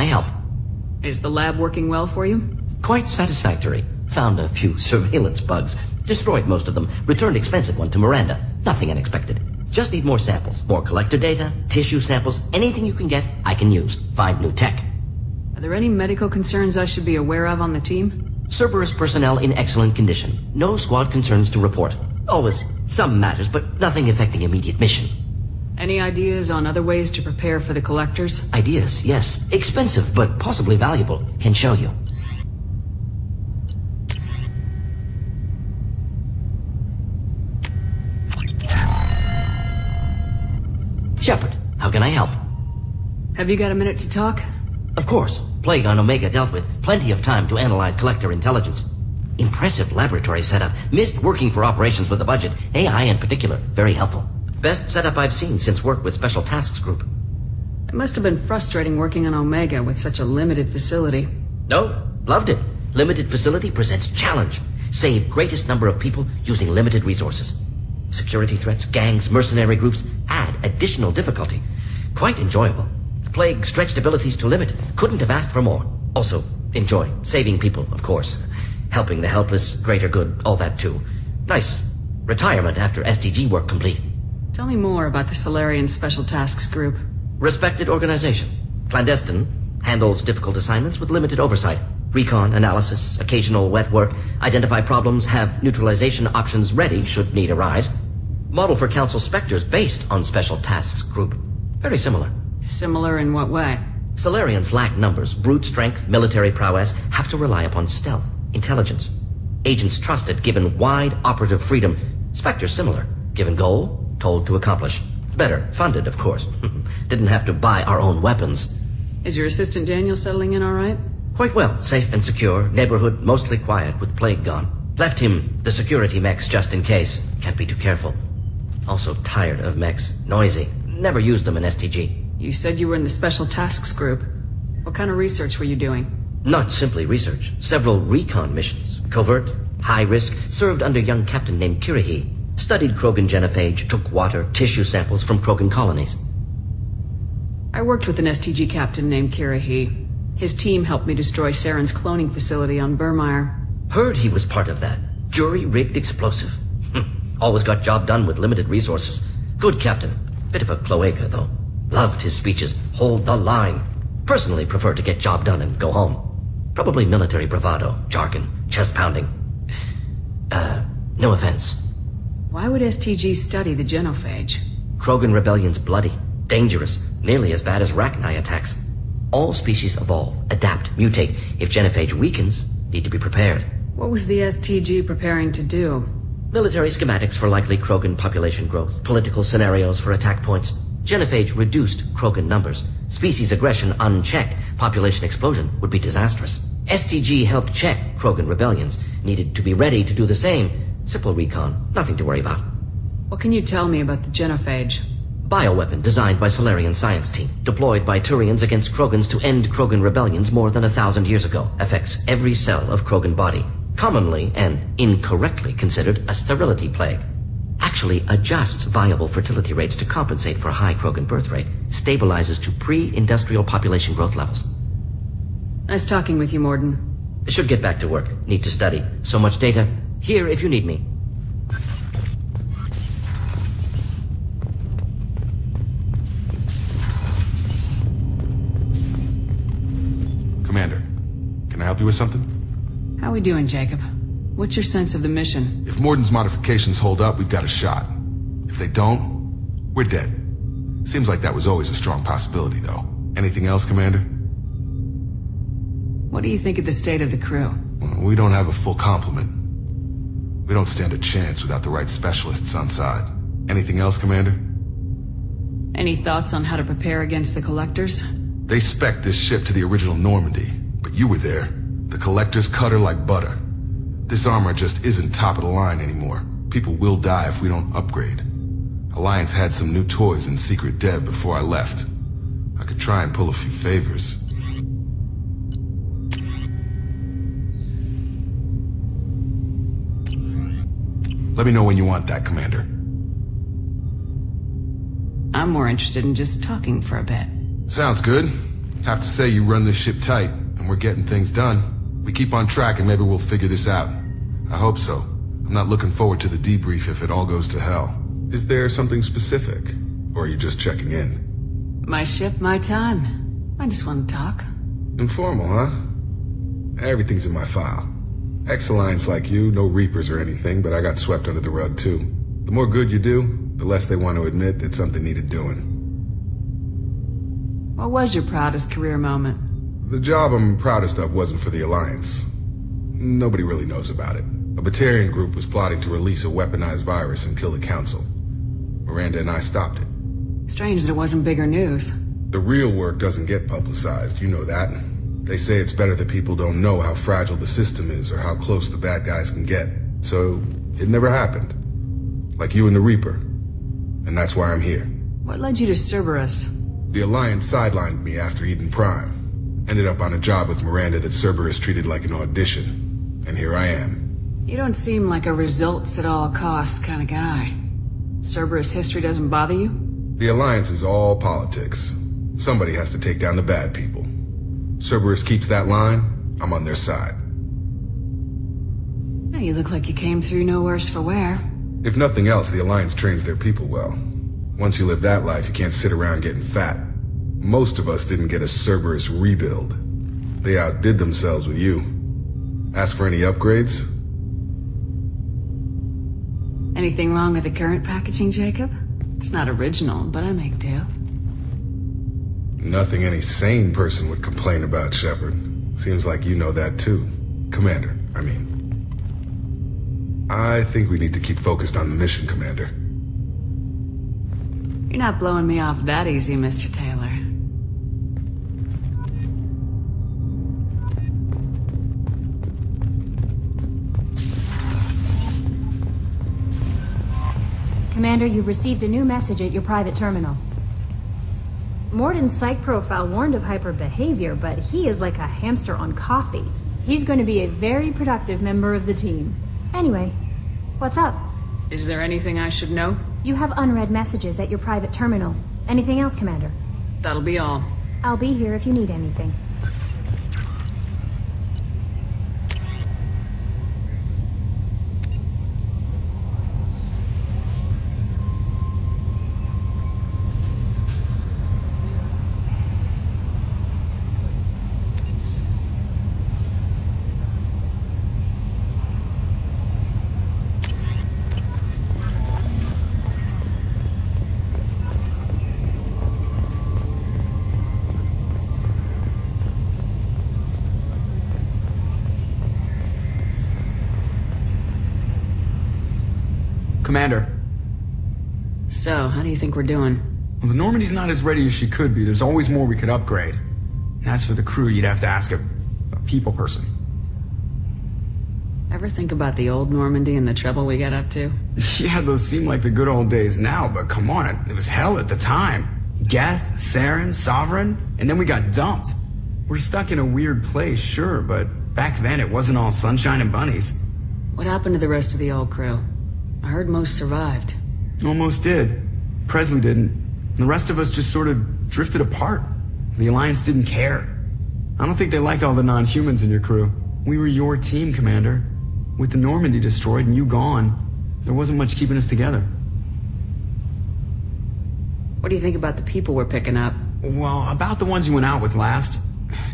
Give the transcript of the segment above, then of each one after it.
I help? Is the lab working well for you? Quite satisfactory. Found a few surveillance bugs. Destroyed most of them. Returned expensive one to Miranda. Nothing unexpected. Just need more samples. More collector data, tissue samples, anything you can get, I can use. Find new tech. Are there any medical concerns I should be aware of on the team? Cerberus personnel in excellent condition. No squad concerns to report. Always some matters, but nothing affecting immediate mission. Any ideas on other ways to prepare for the collectors? Ideas, yes. Expensive, but possibly valuable. Can show you. Shepard, how can I help? Have you got a minute to talk? Of course. Plague on Omega dealt with. Plenty of time to analyze collector intelligence. Impressive laboratory setup. Missed working for operations with a budget. AI in particular. Very helpful. Best setup I've seen since work with Special Tasks Group. It must have been frustrating working on Omega with such a limited facility. No, loved it. Limited facility presents challenge. Save greatest number of people using limited resources. Security threats, gangs, mercenary groups add additional difficulty. Quite enjoyable. Plague stretched abilities to limit. Couldn't have asked for more. Also, enjoy. Saving people, of course. Helping the helpless, greater good, all that too. Nice. Retirement after SDG work complete. Tell me more about the Solarian Special Tasks Group. Respected organization. Clandestine. Handles difficult assignments with limited oversight. Recon, analysis, occasional wet work. Identify problems, have neutralization options ready should need arise. Model for Council Spectres based on Special Tasks Group. Very similar. Similar in what way? Solarians lack numbers, brute strength, military prowess, have to rely upon stealth, intelligence. Agents trusted, given wide operative freedom. Spectres similar, given goal, told to accomplish. Better, funded, of course. Didn't have to buy our own weapons. Is your assistant Daniel settling in all right? Quite well, safe and secure, neighborhood mostly quiet with plague gone. Left him the security mechs just in case. Can't be too careful. Also tired of mechs, noisy. Never used them in STG. You said you were in the Special Tasks Group. What kind of research were you doing? Not simply research. Several recon missions. Covert, high risk, served under a young captain named Kirihi. Studied Krogan genophage, took water, tissue samples from Krogan colonies. I worked with an STG captain named Kirihi. His team helped me destroy Saren's cloning facility on Burmire. Heard he was part of that. Jury-rigged explosive. Always got job done with limited resources. Good captain. Bit of a cloaca, though. Loved his speeches. Hold the line. Personally prefer to get job done and go home. Probably military bravado, jargon, chest pounding. No offense. Why would STG study the genophage? Krogan rebellion's bloody, dangerous, nearly as bad as Rachni attacks. All species evolve, adapt, mutate. If genophage weakens, need to be prepared. What was the STG preparing to do? Military schematics for likely Krogan population growth, political scenarios for attack points. Genophage reduced Krogan numbers. Species aggression unchecked, population explosion would be disastrous. STG helped check Krogan rebellions, needed to be ready to do the same. Simple recon, nothing to worry about. What can you tell me about the genophage? Bioweapon designed by Solarian science team, deployed by Turians against Krogans to end Krogan rebellions more than 1,000 years ago. Affects every cell of Krogan body. Commonly and incorrectly considered a sterility plague. Actually adjusts viable fertility rates to compensate for a high Krogan birth rate. Stabilizes to pre-industrial population growth levels. Nice talking with you, Morden. Should get back to work. Need to study. So much data. Here if you need me. Commander, can I help you with something? How we doing, Jacob? What's your sense of the mission? If Morden's modifications hold up, we've got a shot. If they don't, we're dead. Seems like that was always a strong possibility, though. Anything else, Commander? What do you think of the state of the crew? Well, we don't have a full complement. We don't stand a chance without the right specialists on side. Anything else, Commander? Any thoughts on how to prepare against the Collectors? They spec'd this ship to the original Normandy, but you were there. The Collectors cut her like butter. This armor just isn't top of the line anymore. People will die if we don't upgrade. Alliance had some new toys in secret dev before I left. I could try and pull a few favors. Let me know when you want that, Commander. I'm more interested in just talking for a bit. Sounds good. Have to say you run this ship tight, and we're getting things done. We keep on track and maybe we'll figure this out. I hope so. I'm not looking forward to the debrief if it all goes to hell. Is there something specific? Or are you just checking in? My ship, my time. I just want to talk. Informal, huh? Everything's in my file. Ex-Alliance like you, no Reapers or anything, but I got swept under the rug too. The more good you do, the less they want to admit that something needed doing. What was your proudest career moment? The job I'm proudest of wasn't for the Alliance. Nobody really knows about it. A Batarian group was plotting to release a weaponized virus and kill the Council. Miranda and I stopped it. Strange there wasn't bigger news. The real work doesn't get publicized, you know that. They say it's better that people don't know how fragile the system is or how close the bad guys can get. So, it never happened. Like you and the Reaper. And that's why I'm here. What led you to Cerberus? The Alliance sidelined me after Eden Prime. Ended up on a job with Miranda that Cerberus treated like an audition. And here I am. You don't seem like a results at all costs kind of guy. Cerberus history doesn't bother you? The Alliance is all politics. Somebody has to take down the bad people. Cerberus keeps that line, I'm on their side. Now you look like you came through no worse for wear. If nothing else, the Alliance trains their people well. Once you live that life, you can't sit around getting fat. Most of us didn't get a Cerberus rebuild. They outdid themselves with you. Ask for any upgrades? Anything wrong with the current packaging, Jacob? It's not original, but I make do. Nothing any sane person would complain about, Shepard. Seems like you know that too. Commander, I mean. I think we need to keep focused on the mission, Commander. You're not blowing me off that easy, Mr. Taylor. Commander, you've received a new message at your private terminal. Morden's psych profile warned of hyper behavior, but he is like a hamster on coffee. He's going to be a very productive member of the team. Anyway, what's up? Is there anything I should know? You have unread messages at your private terminal. Anything else, Commander? That'll be all. I'll be here if you need anything. Commander. So, how do you think we're doing? Well, the Normandy's not as ready as she could be. There's always more we could upgrade. And as for the crew, you'd have to ask a people person. Ever think about the old Normandy and the trouble we got up to? Yeah, those seem like the good old days now, but come on, it was hell at the time. Geth, Saren, Sovereign, and then we got dumped. We're stuck in a weird place, sure, but back then it wasn't all sunshine and bunnies. What happened to the rest of the old crew? I heard most survived. Almost did. Presley didn't. The rest of us just sort of drifted apart. The Alliance didn't care. I don't think they liked all the non-humans in your crew. We were your team, Commander. With the Normandy destroyed and you gone, there wasn't much keeping us together. What do you think about the people we're picking up? Well, about the ones you went out with last.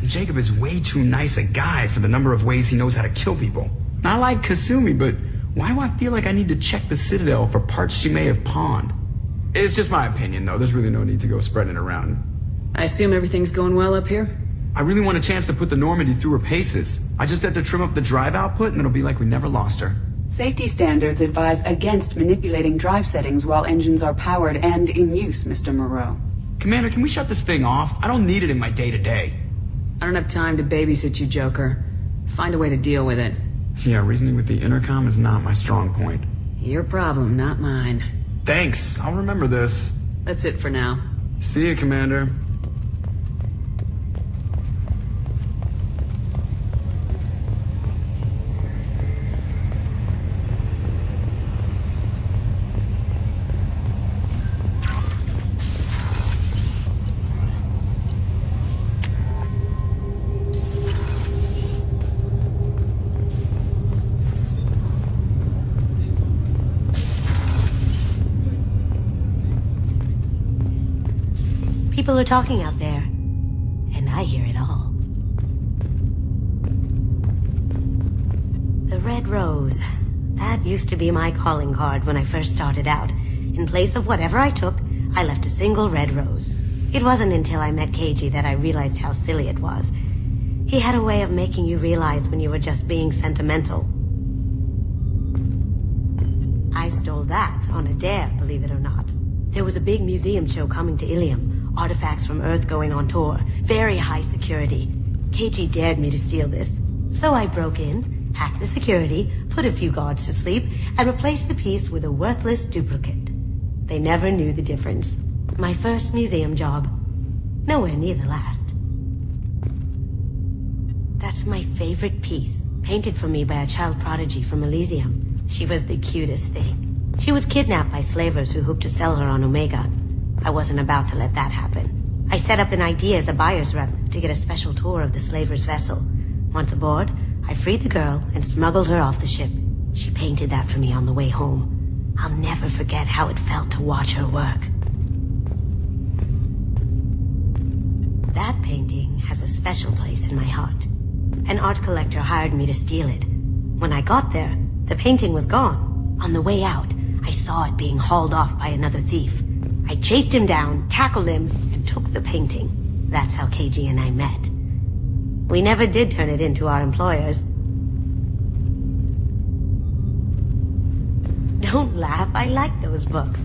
Jacob is way too nice a guy for the number of ways he knows how to kill people. Not like Kasumi, but why do I feel like I need to check the Citadel for parts she may have pawned? It's just my opinion, though. There's really no need to go spreading it around. I assume everything's going well up here? I really want a chance to put the Normandy through her paces. I just have to trim up the drive output and it'll be like we never lost her. Safety standards advise against manipulating drive settings while engines are powered and in use, Mr. Moreau. Commander, can we shut this thing off? I don't need it in my day-to-day. I don't have time to babysit you, Joker. Find a way to deal with it. Yeah, reasoning with the intercom is not my strong point. Your problem, not mine. Thanks, I'll remember this. That's it for now. See you, Commander. are talking out there, and I hear it all. The red rose. That used to be my calling card when I first started out. In place of whatever I took, I left a single red rose. It wasn't until I met Keiji that I realized how silly it was. He had a way of making you realize when you were just being sentimental. I stole that on a dare, believe it or not. There was a big museum show coming to Ilium. Artifacts from Earth going on tour. Very high security. Keiji dared me to steal this. So I broke in, hacked the security, put a few guards to sleep, and replaced the piece with a worthless duplicate. They never knew the difference. My first museum job. Nowhere near the last. That's my favorite piece, painted for me by a child prodigy from Elysium. She was the cutest thing. She was kidnapped by slavers who hoped to sell her on Omega. I wasn't about to let that happen. I set up an idea as a buyer's rep to get a special tour of the slaver's vessel. Once aboard, I freed the girl and smuggled her off the ship. She painted that for me on the way home. I'll never forget how it felt to watch her work. That painting has a special place in my heart. An art collector hired me to steal it. When I got there, the painting was gone. On the way out, I saw it being hauled off by another thief. I chased him down, tackled him, and took the painting. That's how Keiji and I met. We never did turn it in to our employers. Don't laugh, I like those books.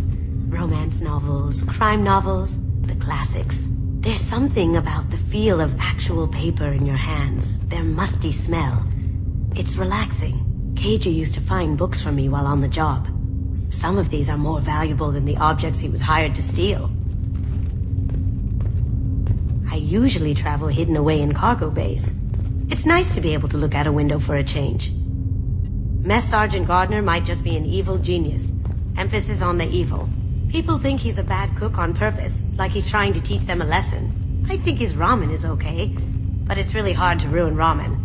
Romance novels, crime novels, the classics. There's something about the feel of actual paper in your hands, their musty smell. It's relaxing. Keiji used to find books for me while on the job. Some of these are more valuable than the objects he was hired to steal. I usually travel hidden away in cargo bays. It's nice to be able to look out a window for a change. Mess Sergeant Gardner might just be an evil genius. Emphasis on the evil. People think he's a bad cook on purpose, like he's trying to teach them a lesson. I think his ramen is okay, but it's really hard to ruin ramen.